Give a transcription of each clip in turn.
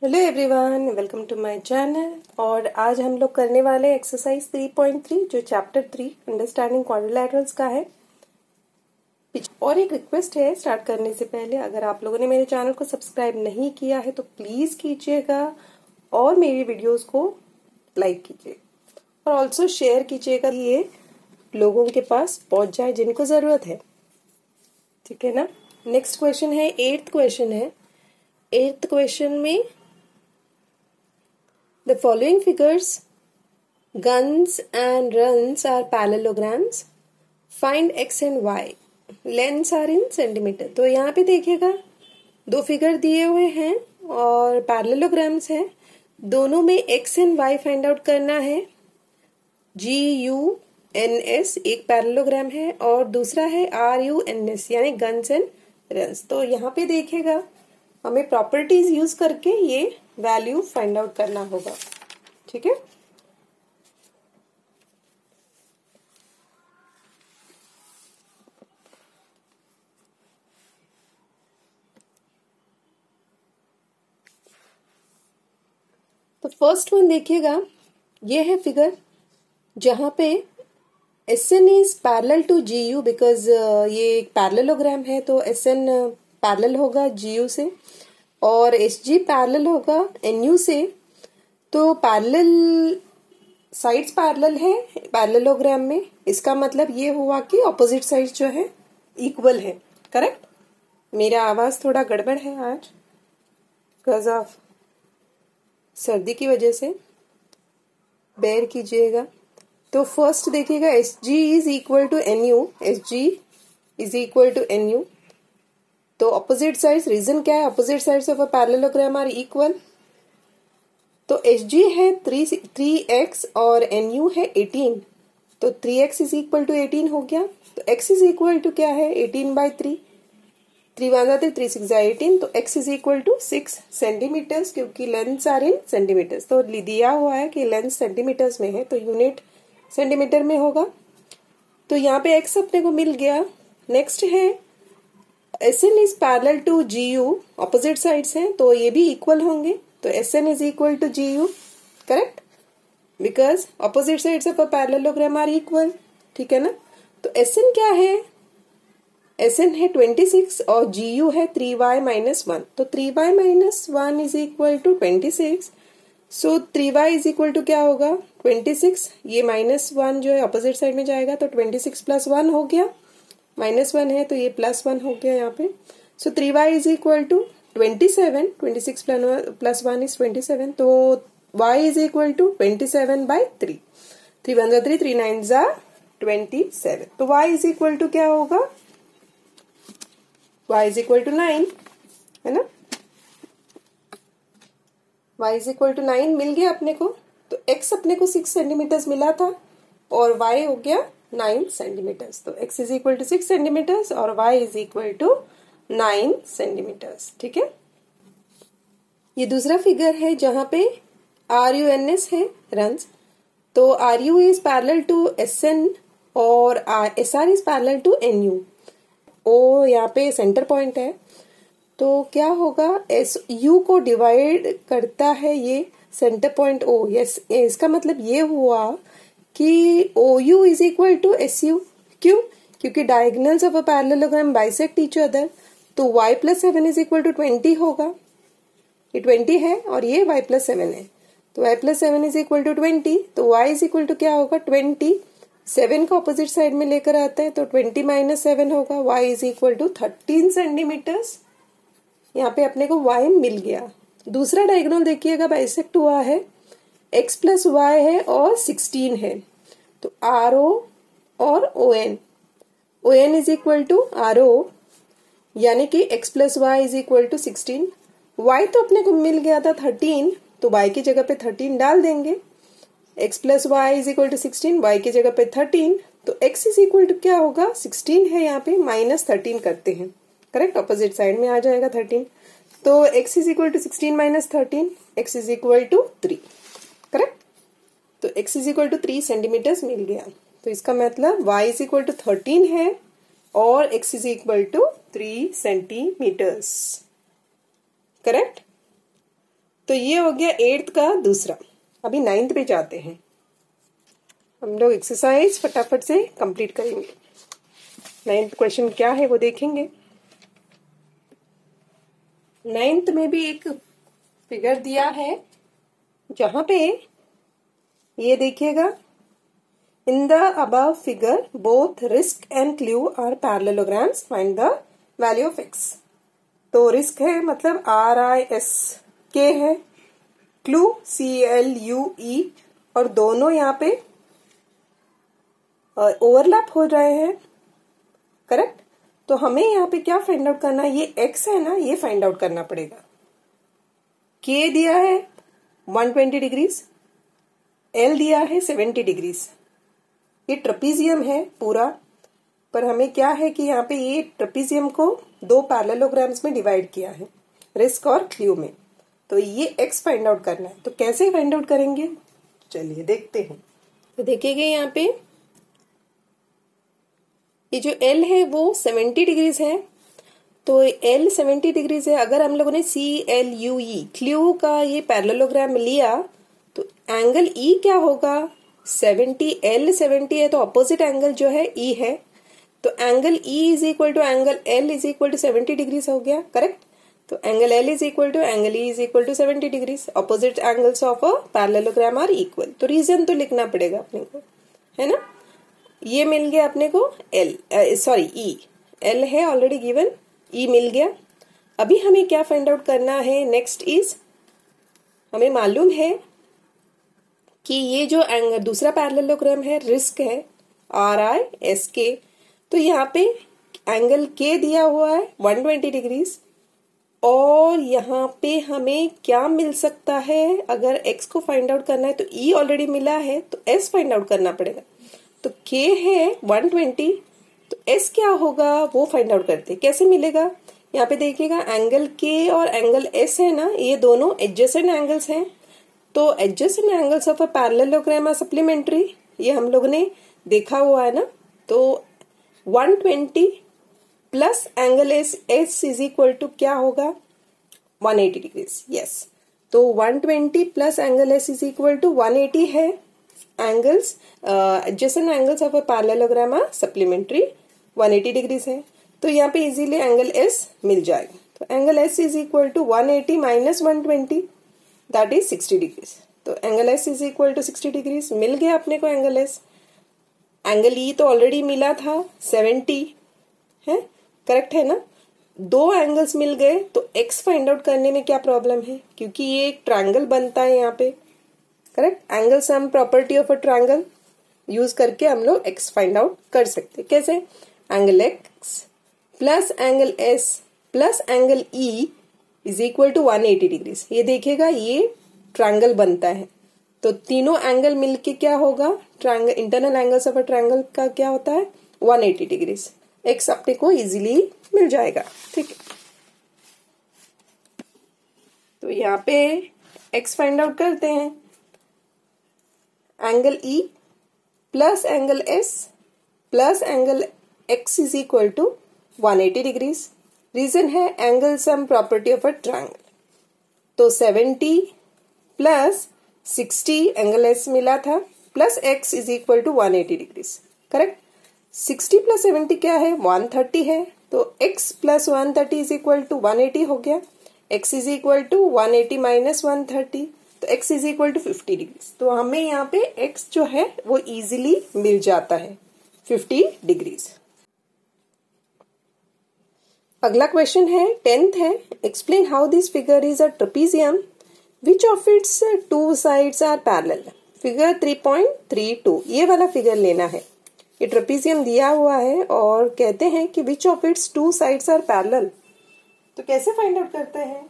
Hello everyone, welcome to my channel. और आज हम लोग करने वाले एक्सरसाइज 3.3 जो चैप्टर 3 अंडरस्टैंडिंग क्वाड्रिलैटरल्स का है। और एक रिक्वेस्ट है स्टार्ट करने से पहले, अगर आप लोगों ने मेरे चैनल को सब्सक्राइब नहीं किया है तो प्लीज कीजिएगा और मेरी वीडियोस को लाइक कीजिए और ऑल्सो शेयर कीजिएगा, ये लोगों के पास पहुंच जाए जिनको जरूरत है। ठीक है ना। नेक्स्ट क्वेश्चन है, 8th क्वेश्चन है। 8th क्वेश्चन में the following figures, guns and runs are parallelograms. Find x and y. Lengths are in centimeter. तो यहाँ पे देखिएगा दो फिगर दिए हुए हैं और पैरेललोग्राम्स हैं। दोनों में x and y find out करना है। GUNS एक पैरेललोग्राम है और दूसरा है RUNS यानी गन्स एंड रन्स। तो यहाँ पे देखिएगा हमें प्रॉपर्टीज यूज करके ये वैल्यू फाइंड आउट करना होगा। ठीक है। तो फर्स्ट वन देखिएगा, ये है फिगर जहां पे SN is parallel to GU because ये एक पैरेललोग्राम है, तो SN पैरेलल होगा GU से और SG पैरेलल होगा NU से। तो पैरेलल साइड्स पैरेलल है पैरेललोग्राम में, इसका मतलब ये हुआ कि ऑपोजिट साइड्स जो है इक्वल है। करेक्ट। मेरा आवाज थोड़ा गड़बड़ है आज बिकॉज ऑफ सर्दी की वजह से, बेयर कीजिएगा। तो फर्स्ट देखिएगा SG is equal to NU, SG is equal to NU। तो ऑपोजिट साइड्स, रीजन क्या है, opposite sides of a parallelogram are equal. तो SG है 3x और NU है 18, तो 3x इज इक्वल टू 18 हो गया। तो x इज इक्वल टू क्या है 18/3, 3 1 जाते 3 6 जा 18, तो x is equal to 6 centimetres क्योंकि लेंथ्स आर इन सेंटीमीटर्स। तो दिया हुआ है कि लेंथ सेंटीमीटर्स में है तो यूनिट सेंटीमीटर में होगा। तो यहाँ पे x अपने को मिल गया। नेक्स्ट है SN is parallel to GU, opposite sides हैं तो ये भी इक्वल होंगे। तो SN is equal to GU, correct, because opposite sides of a parallelogram are equal. ठीक है ना। तो SN क्या है, SN है 26 और GU है 3y - 1। तो 3y - 1 is equal to 26। So 3y is equal to क्या होगा 26, ये -1 जो है ऑपोजिट साइड में जाएगा तो 26 + 1 हो गया, -1 है तो ये +1 हो गया यहाँ पे। So 3y is equal to 27, 26 + 1 is 27, तो y इज इक्वल टू 27/3। 3 1 जा 3, 3 9 जा 27। तो y इज इक्वल टू क्या होगा, y इज इक्वल टू 9, है ना। y इज इक्वल टू 9 मिल गया अपने को। तो x अपने को 6 सेंटीमीटर्स मिला था और y हो गया 9 सेंटीमीटर्स। तो x is equal to 6 centimetres और y is equal to 9 centimetres. ठीक है। ये दूसरा फिगर है जहां पे RUNS है रन्स। तो RU is parallel to SN और SR is parallel to NU। O यहाँ पे सेंटर पॉइंट है तो क्या होगा, SU को डिवाइड करता है ये सेंटर पॉइंट O। यस, इसका मतलब ये हुआ कि OU is equal to SU। क्यों, क्योंकि diagonals of a parallelogram bisect each other. तो y + 7 इज इक्वल टू 20 होगा, ये 20 है और ये y + 7 है। तो y + 7 इज इक्वल टू 20, तो y इज इक्वल टू क्या होगा 20, 7 को ऑपोजिट साइड में लेकर आता है तो 20 - 7 होगा, y is equal to 13 centimetres. यहाँ पे अपने को y मिल गया। दूसरा डायगोनल देखिएगा बाइसेक्ट हुआ है, x + y है और 16 है। तो RO और ON is equal to RO यानी कि x + y is equal to 16। y तो अपने को मिल गया था 13, तो y की जगह पे 13 डाल देंगे। x + y is equal to 16, y की जगह पे 13, तो x इज इक्वल टू क्या होगा 16 है यहाँ पे -13 करते हैं, करेक्ट, ऑपोजिट साइड में आ जाएगा 13। तो x is equal to 16 - 13, x is equal to 3, correct. तो x is equal to 3 centimetres मिल गया। तो इसका मतलब y इज इक्वल टू 13 है और x is equal to 3 centimetres, correct. तो ये हो गया 8th का दूसरा। अभी 9th पे जाते हैं। हम लोग एक्सरसाइज फटाफट से कंप्लीट करेंगे। 9th क्वेश्चन क्या है वो देखेंगे। 9th में भी एक फिगर दिया है जहां पे ये देखिएगा, in the above figure both risk and clue are parallelograms, find the value of x। तो रिस्क है मतलब RISK है, क्लू CLUE, और दोनों यहाँ पे ओवरलैप हो रहे हैं, करेक्ट। तो हमें यहाँ पे क्या फाइंड आउट करना है, ये x है ना, ये फाइंड आउट करना पड़ेगा। K दिया है 120 डिग्रीज, L दिया है 70 डिग्रीज। ये ट्रेपीजियम है पूरा, पर हमें क्या है कि यहाँ पे ये ट्रेपीजियम को दो पैरेललोग्राम्स में डिवाइड किया है, रिस्क और क्लू में। तो ये x फाइंड आउट करना है। तो कैसे फाइंड आउट करेंगे, चलिए देखते हैं। तो देखिएगा यहाँ पे ये जो L है वो 70 डिग्रीज है, तो L 70 डिग्रीज है। अगर हम लोगों ने CLUE क्लू का ये पैरेललोग्राम लिया तो एंगल E क्या होगा, 70, L 70 है तो अपोजिट एंगल जो है E है, तो angle E is equal to angle L is equal to 70 degrees हो गया, करेक्ट। तो angle L is equal to angle E is equal to 70 degrees. Opposite angles of a parallelogram are equal. तो reason तो लिखना पड़ेगा अपने को, है ना। ये मिल गया अपने को E, L है ऑलरेडी गिवन, E मिल गया। अभी हमें क्या फाइंड आउट करना है, नेक्स्ट इज हमें मालूम है कि ये जो दूसरा पैरेललोग्राम है रिस्क है RISK। तो यहाँ पे एंगल K दिया हुआ है 120 डिग्रीज, और यहाँ पे हमें क्या मिल सकता है, अगर x को फाइंड आउट करना है तो E ऑलरेडी मिला है तो S फाइंड आउट करना पड़ेगा। तो K है 120, तो S क्या होगा वो फाइंड आउट करते हैं। कैसे मिलेगा, यहाँ पे देखिएगा एंगल K और एंगल S है ना, ये दोनों एडजेसेंट एंगल्स हैं। तो adjacent angles of a parallelogram are supplementary, ये हम लोग ने देखा हुआ है ना। तो 120 plus angle S is equal to क्या होगा, 180 डिग्रीज, यस। तो 120 plus angle S is equal to 180 है। Angles adjacent angles of a parallelogram are supplementary, 180 degrees है। तो यहाँ पे इजीली एंगल S मिल जाएगा। तो angle S is equal to 180 minus 120, that is 60 degrees. तो angle S is equal to 60 degrees मिल गया अपने को एंगल S। एंगल E तो ऑलरेडी मिला था 70 है, करेक्ट है ना। दो एंगल्स मिल गए तो x फाइंड आउट करने में क्या प्रॉब्लम है, क्योंकि ये एक ट्रायंगल बनता है यहाँ पे, correct. Angle sum property of a triangle use करके हम लोग x फाइंड आउट कर सकते हैं। कैसे, angle x plus angle S plus angle E is equal to 180 degrees. ये देखिएगा ये ट्रायंगल बनता है, तो तीनों एंगल मिलके क्या होगा, triangle internal angles of a triangle का क्या होता है 180 डिग्रीज। x अपने को इजीली मिल जाएगा, ठीक है। तो यहाँ पे x फाइंड आउट करते हैं, angle E plus angle S plus angle x is equal to 180 degrees. Reason है angle sum property of a triangle. तो 70 प्लस 60 एंगल S मिला था plus x is equal to 180 degrees, correct. 60 plus 70 क्या है, 130 है। तो x plus 130 is equal to 180 हो गया। x is equal to 180 minus 130, तो x is equal to 50 degrees. तो हमें यहाँ पे x जो है वो इजीली मिल जाता है 50 डिग्रीज। अगला क्वेश्चन है 10th है, explain how this figure is a trapezium which of its two sides are parallel. Figure 3.32 ये वाला फिगर लेना है। ये ट्रेपीजियम दिया हुआ है और कहते हैं कि which of its two sides are parallel. तो कैसे फाइंड आउट करते हैं।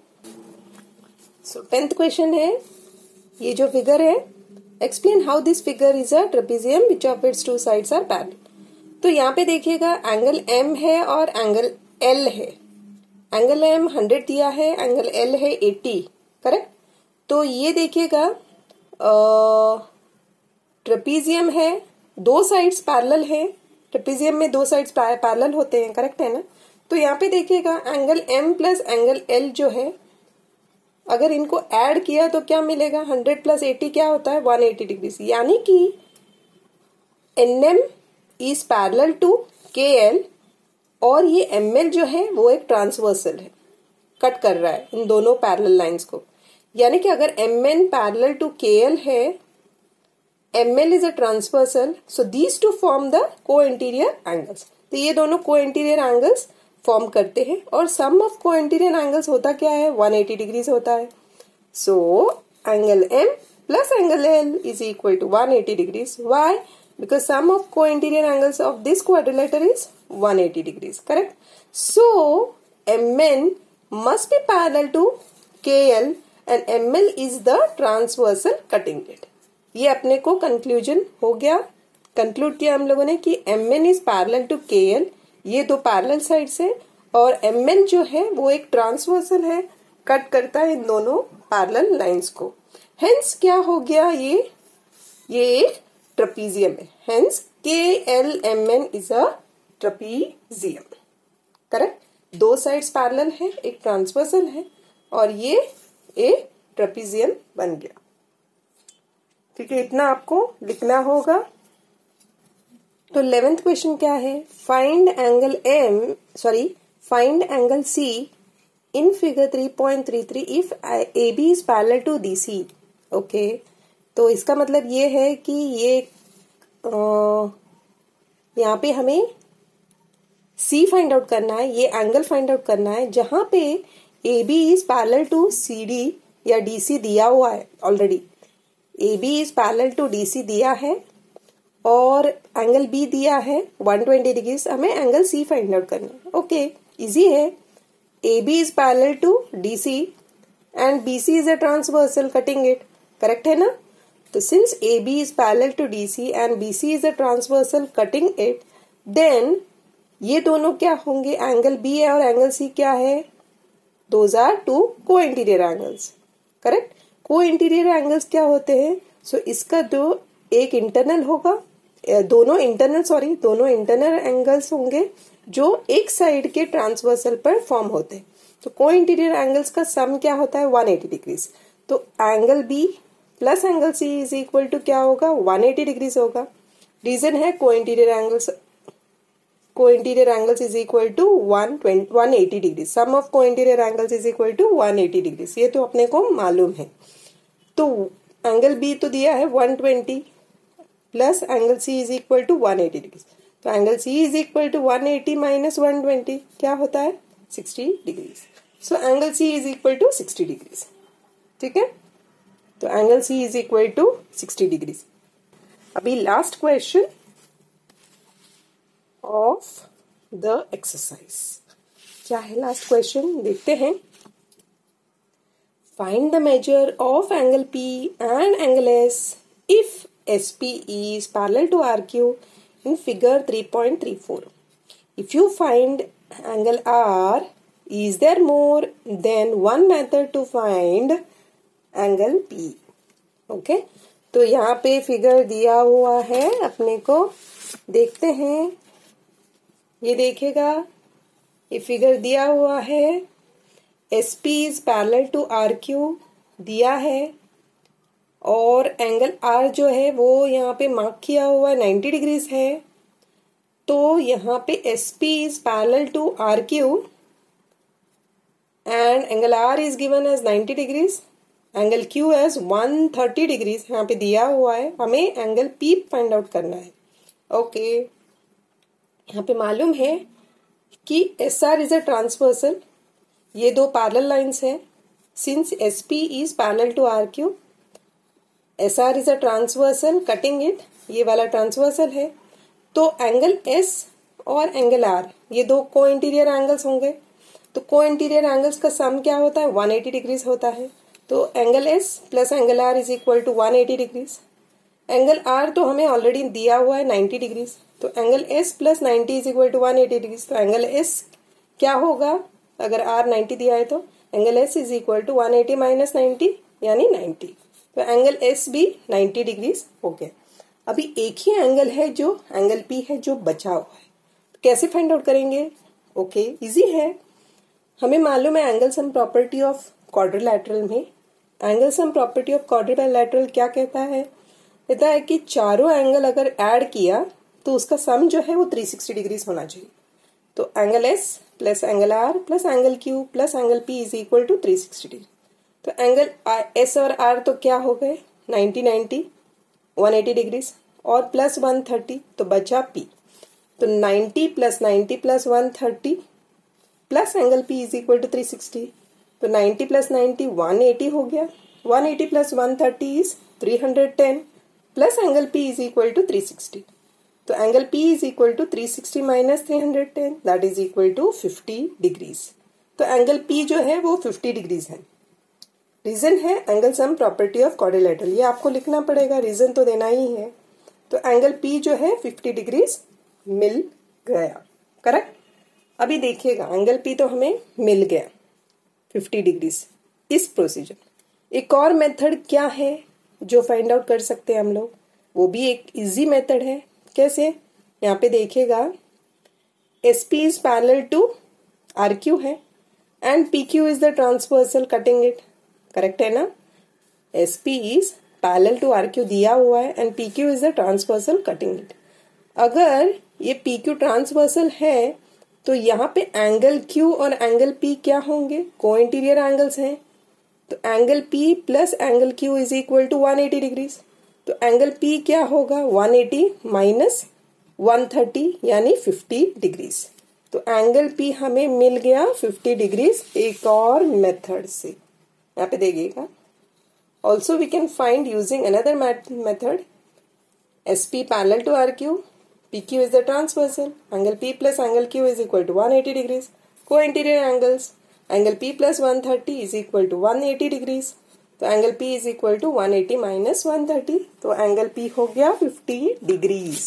सो 10th क्वेश्चन है, ये जो फिगर है, explain how this figure is a trapezium which of its two sides are parallel. तो यहाँ पे देखिएगा एंगल M है और एंगल L है। एंगल M 100 दिया है, एंगल L है 80, करेक्ट। तो ये देखिएगा ट्रेपीजियम है, दो साइड्स पैरेलल है। ट्रेपीजियम में दो साइड्स पैरेलल होते हैं, करेक्ट है ना। तो यहाँ पे देखिएगा angle M plus angle L जो है अगर इनको ऐड किया तो क्या मिलेगा, 100 प्लस 80 क्या होता है 180 डिग्री, यानी कि NM is parallel to KL और ये ML जो है वो एक ट्रांसवर्सल है, कट कर रहा है इन दोनों पैरेलल लाइंस को। यानी कि अगर MN पैरेलल टू KL है, ML is a transversal, so these two form the को इंटीरियर एंगल्स। तो ये दोनों को इंटीरियर एंगल्स फॉर्म करते हैं और sum of co-interior angles होता क्या है 180 डिग्रीज होता है। So angle M plus angle L is equal to 180 degrees. Why? Because sum of co-interior angles of this quadrilateral is 180 degrees, correct? So MN must be parallel to KL and ML is the transversal cutting it. ये अपने को conclusion हो गया, conclude किया हम लोगों ने कि MN is parallel to KL, ये दो पैरेलल साइड्स है, और ML जो है वो एक ट्रांसवर्सल है, कट करता है इन दोनों पैरेलल लाइंस को। हेंस क्या हो गया, ये एक ट्रेपीजियम है। Hence KLMN is a trapezium, correct? दो साइड्स पैरेलल है, एक ट्रांसवर्सल है और ये एक ट्रेपीजियम बन गया। ठीक है, इतना आपको लिखना होगा। तो 11th क्वेश्चन क्या है, find angle C in figure 3.33 if AB is parallel to DC। Okay, तो इसका मतलब ये है कि ये यहाँ पे हमें C फाइंड आउट करना है, ये एंगल फाइंड आउट करना है जहां पे AB is parallel to CD या DC दिया हुआ है already. AB is parallel to DC दिया है और एंगल B दिया है 120 डिग्रीज, हमें एंगल C फाइंड आउट करना है। ओके, इजी है। AB is parallel to DC and BC is a transversal cutting it, correct है ना? तो since AB is parallel to DC and BC is a transversal cutting it, then ये दोनों क्या होंगे, एंगल B है और एंगल C क्या है, दोज आर टू को इंटीरियर एंगल्स, करेक्ट? को इंटीरियर एंगल्स क्या होते हैं, सो इसका जो एक इंटरनल होगा, दोनों इंटरनल एंगल्स होंगे जो एक साइड के ट्रांसवर्सल पर फॉर्म होते हैं। तो को इंटीरियर एंगल्स का सम क्या होता है 180 डिग्रीज। तो angle B plus angle C is equal to क्या होगा 180 डिग्रीज होगा। रीजन है co-interior angles is equal to 180 degree, sum of co-interior angles is equal to 180 degree, ये तो अपने को मालूम है। तो एंगल B तो दिया है 120 plus angle C is equal to 180 degree, तो angle C is equal to 180 minus 120 क्या होता है 60 degree. So angle C is equal to 60 degree, ठीक है? तो angle C is equal to 60 degree. अभी last question of the exercise क्या है, लास्ट क्वेश्चन देखते हैं। Find the measure of angle P and angle S if SP is parallel to RQ in figure 3.34. If you find angle R, is there more than one method to find angle P? Okay, तो यहाँ पे figure दिया हुआ है अपने को, देखते हैं। ये देखेगा, ये फिगर दिया हुआ है, SP is parallel to RQ दिया है और एंगल R जो है वो यहाँ पे मार्क किया हुआ है 90 डिग्रीज है। तो यहाँ पे SP is parallel to RQ and angle R is given as 90 degrees, angle Q as 130 degrees यहाँ पे दिया हुआ है। हमें एंगल P फाइंड आउट करना है। ओके, यहाँ पे मालूम है कि SR is a ट्रांसवर्सल, ये दो पैरेलल लाइंस है। Since SP is parallel to RQ, SR is a transversal cutting it, ये वाला ट्रांसवर्सल है। तो एंगल S और एंगल R ये दो को इंटीरियर एंगल्स होंगे। तो को इंटीरियर एंगल्स का सम क्या होता है 180 डिग्रीज होता है। तो angle S plus angle R is equal to 180 degrees. Angle R तो हमें ऑलरेडी दिया हुआ है 90 डिग्रीज, तो angle S plus 90 is equal to 180 degrees. तो एंगल S क्या होगा, अगर R 90 दिया है तो angle S is equal to 180 minus 90 यानी 90। तो एंगल S भी 90 डिग्रीज हो गया। अभी एक ही एंगल है जो एंगल P है जो बचा हुआ है, तो कैसे फाइंड आउट करेंगे? ओके, इजी है। हमें मालूम है angle sum property of quadrilateral में angle sum property of quadrilateral क्या कहता है? कहता है कि चारों एंगल अगर ऐड किया तो उसका सम जो है वो 360 डिग्रीज होना चाहिए। तो angle S plus angle R plus angle Q plus angle P is equal to 360 degree. तो एंगल एस और आर तो क्या हो गए 90 90 180 डिग्रीज और प्लस 130 तो बचा पी। तो 90 plus 130 plus angle P is equal to 360। तो 90 प्लस 90 180 हो गया। 180 plus 130 is 310 plus angle P is equal to 360। तो angle P is equal to 360 minus 310 that is equal to 50 degrees. तो एंगल पी जो है वो 50 डिग्रीज है। रीजन है angle sum property of quadrilateral, ये आपको लिखना पड़ेगा, रीजन तो देना ही है। तो एंगल पी जो है 50 डिग्रीज मिल गया। करेक्ट। अभी देखिएगा एंगल पी तो हमें मिल गया 50 डिग्रीज। इस प्रोसीजर एक और मेथड क्या है जो फाइंड आउट कर सकते हैं हम लोग, वो भी एक इजी मेथड है। कैसे? यहाँ पे देखिएगा S P is parallel to R Q है and P Q is the transversal cutting it. Correct है ना? S P is parallel to R Q दिया हुआ है and P Q is the transversal cutting it. अगर ये P Q transversal है तो यहाँ पे एंगल क्यू और एंगल पी क्या होंगे? को इंटीरियर एंगल्स हैं। तो angle P plus angle Q is equal to 180 degrees. तो एंगल पी क्या होगा 180 माइनस 130 यानी 50 डिग्रीज। तो एंगल पी हमें मिल गया 50 डिग्रीज एक और मेथड से। यहाँ पे देखिएगा also we can find using another method S P parallel to R Q, P Q is the transversal, angle P plus angle Q is equal to 180 degrees. Co-interior angles angle P plus 130 is equal to 180 degrees. तो angle P is equal to 180 minus 130 तो angle P हो गया 50 degrees.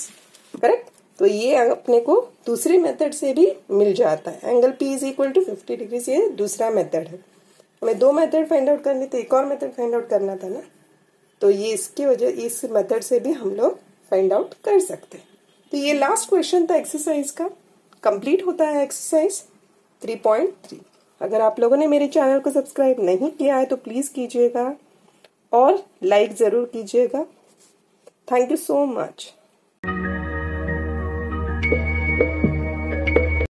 Correct. तो ये अपने को दूसरी method से भी मिल जाता है। Angle P is equal to 50 degrees, ये दूसरा मेथड है। हमें दो मेथड फाइंड आउट करनी थी, एक और मेथड फाइंड आउट करना था ना, तो ये इसकी वजह इस मेथड से भी हम लोग फाइंड आउट कर सकते हैं। तो ये लास्ट क्वेश्चन था एक्सरसाइज का। कंप्लीट होता है एक्सरसाइज 3.3। अगर आप लोगों ने मेरे चैनल को सब्सक्राइब नहीं किया है तो प्लीज कीजिएगा और लाइक जरूर कीजिएगा। Thank you so much.